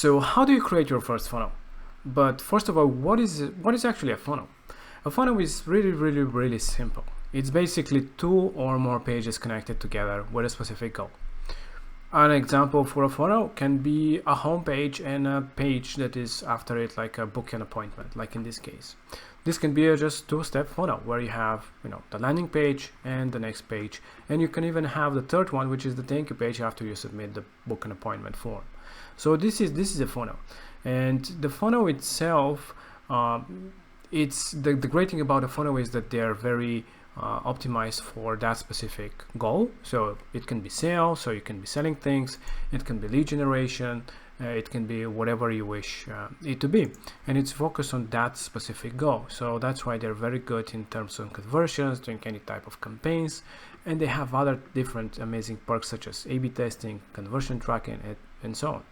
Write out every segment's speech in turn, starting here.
So how do you create your first funnel? But first of all, what is actually a funnel? A funnel is really simple. It's basically two or more pages connected together with a specific goal. An example for a funnel can be a home page and a page that is after it, like a book an appointment, like in this case. This can be a just two-step funnel where you have, the landing page and the next page, and you can even have the third one, which is the thank you page after you submit the book an appointment form. So this is a funnel, and the funnel itself, it's the great thing about a funnel is that they are very optimized for that specific goal. So it can be sales, so you can be selling things, it can be lead generation, it can be whatever you wish it to be, and it's focused on that specific goal. So that's why they're very good in terms of conversions, doing any type of campaigns, and they have other different amazing perks such as A/B testing, conversion tracking, and so on.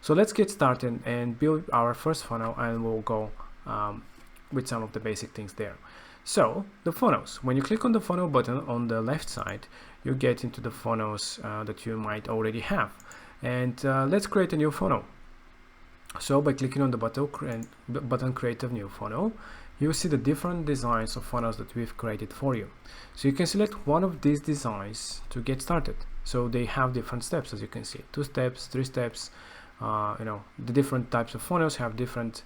So let's get started and build our first funnel, and we'll go with some of the basic things there. So the funnels, when you click on the funnel button on the left side, you get into the funnels that you might already have. And let's create a new funnel. So by clicking on the button create a new funnel, you will see the different designs of funnels that we've created for you. So you can select one of these designs to get started. So they have different steps, as you can see, 2 steps, 3 steps. The different types of funnels have different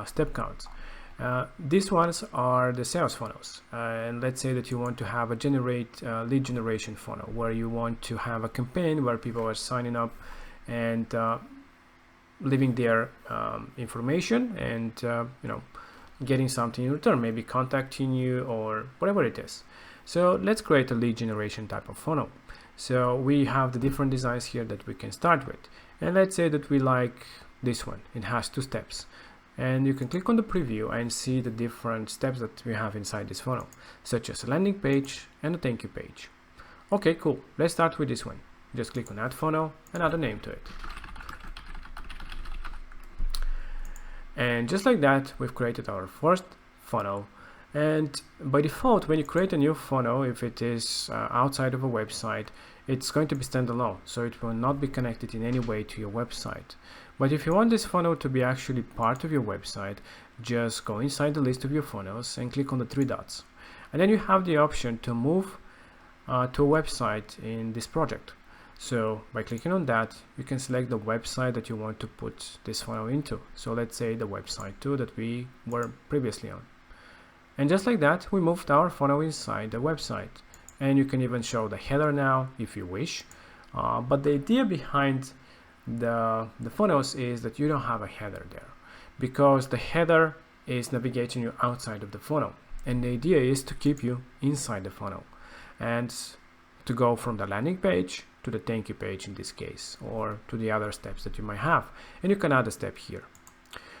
step counts. These ones are the sales funnels, and let's say that you want to have a lead generation funnel where you want to have a campaign where people are signing up and leaving their information and getting something in return, maybe contacting you or whatever it is. So let's create a lead generation type of funnel. So we have the different designs here that we can start with, and let's say that we like this one. It has 2 steps. And you can click on the preview and see the different steps that we have inside this funnel, such as a landing page and a thank you page. Okay, cool. Let's start with this one. Just click on add funnel and add a name to it. And just like that, we've created our first funnel. And by default, when you create a new funnel, if it is outside of a website, it's going to be standalone, so it will not be connected in any way to your website. But if you want this funnel to be actually part of your website, just go inside the list of your funnels and click on the 3 dots. And then you have the option to move to a website in this project. So by clicking on that, you can select the website that you want to put this funnel into. So let's say the website 2 that we were previously on. And just like that, we moved our funnel inside the website. And you can even show the header now if you wish. But the idea behind the funnels is that you don't have a header there, because the header is navigating you outside of the funnel, and the idea is to keep you inside the funnel and to go from the landing page to the thank you page in this case, or to the other steps that you might have, and you can add a step here.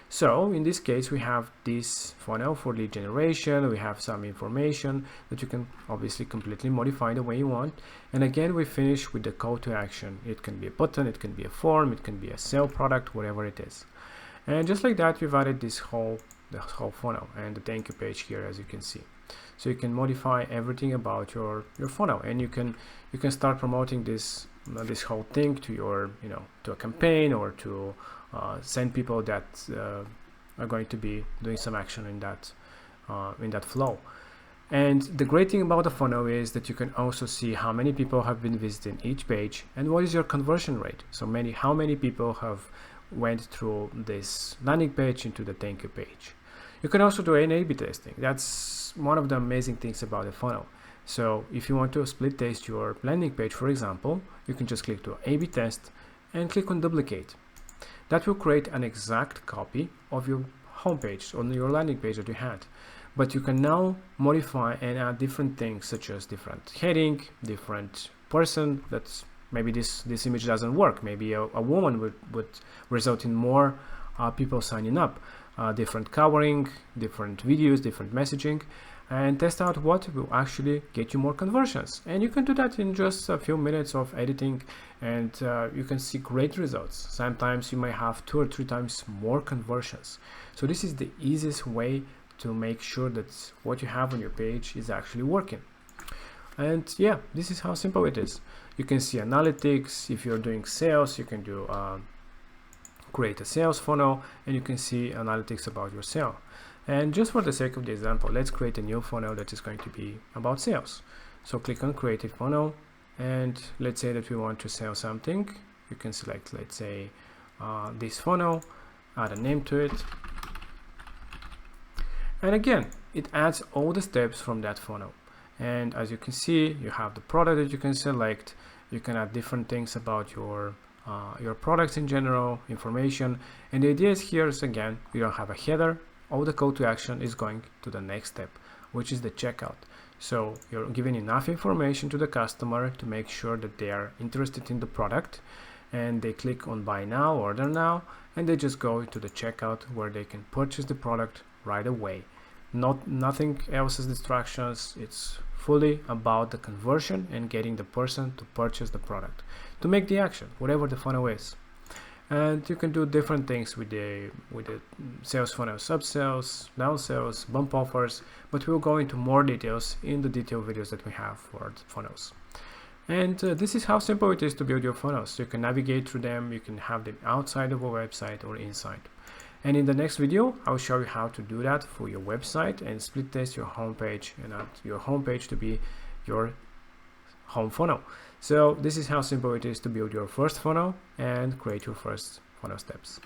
So in this case, we have this funnel for lead generation. We have some information that you can obviously completely modify the way you want. And again, we finish with the call to action. It can be a button, it can be a form, it can be a sale product, whatever it is. And just like that, we've added the whole funnel and the thank you page here, as you can see. So you can modify everything about your funnel, and you can start promoting this whole thing to your to a campaign, or to send people that are going to be doing some action in that flow. And the great thing about the funnel is that you can also see how many people have been visiting each page and what is your conversion rate. So how many people have went through this landing page into the thank you page. You can also do an A/B testing. That's one of the amazing things about the funnel. So if you want to split test your landing page, for example, you can just click to A/B test and click on duplicate. That will create an exact copy of your homepage on your landing page that you had. But you can now modify and add different things, such as different heading, different person. That's maybe this image doesn't work. Maybe a woman would result in more people signing up. Different covering, different videos, different messaging, and test out what will actually get you more conversions. And you can do that in just a few minutes of editing, and you can see great results. Sometimes you might have 2 or 3 times more conversions. So this is the easiest way to make sure that what you have on your page is actually working. And yeah, this is how simple it is. You can see analytics. If you're doing sales, you can do create a sales funnel, and you can see analytics about your sale. And just for the sake of the example, let's create a new funnel that is going to be about sales. So click on create a funnel, and let's say that we want to sell something. You can select, let's say, this funnel, add a name to it, and again it adds all the steps from that funnel. And as you can see, you have the product that you can select. You can add different things about your products in general, information. And the idea is here is, again, we don't have a header. All the call to action is going to the next step, which is the checkout. So you're giving enough information to the customer to make sure that they are interested in the product, and they click on buy now, order now, and they just go to the checkout where they can purchase the product right away. Nothing else as distractions. It's fully about the conversion and getting the person to purchase the product, to make the action, whatever the funnel is. And you can do different things with the sales funnel: upsells, downsells, bump offers, but we'll go into more details in the detailed videos that we have for the funnels. And this is how simple it is to build your funnels. You can navigate through them. You can have them outside of a website or inside. And in the next video, I'll show you how to do that for your website and split test your homepage and add your homepage to be your home funnel. So this is how simple it is to build your first funnel and create your first funnel steps.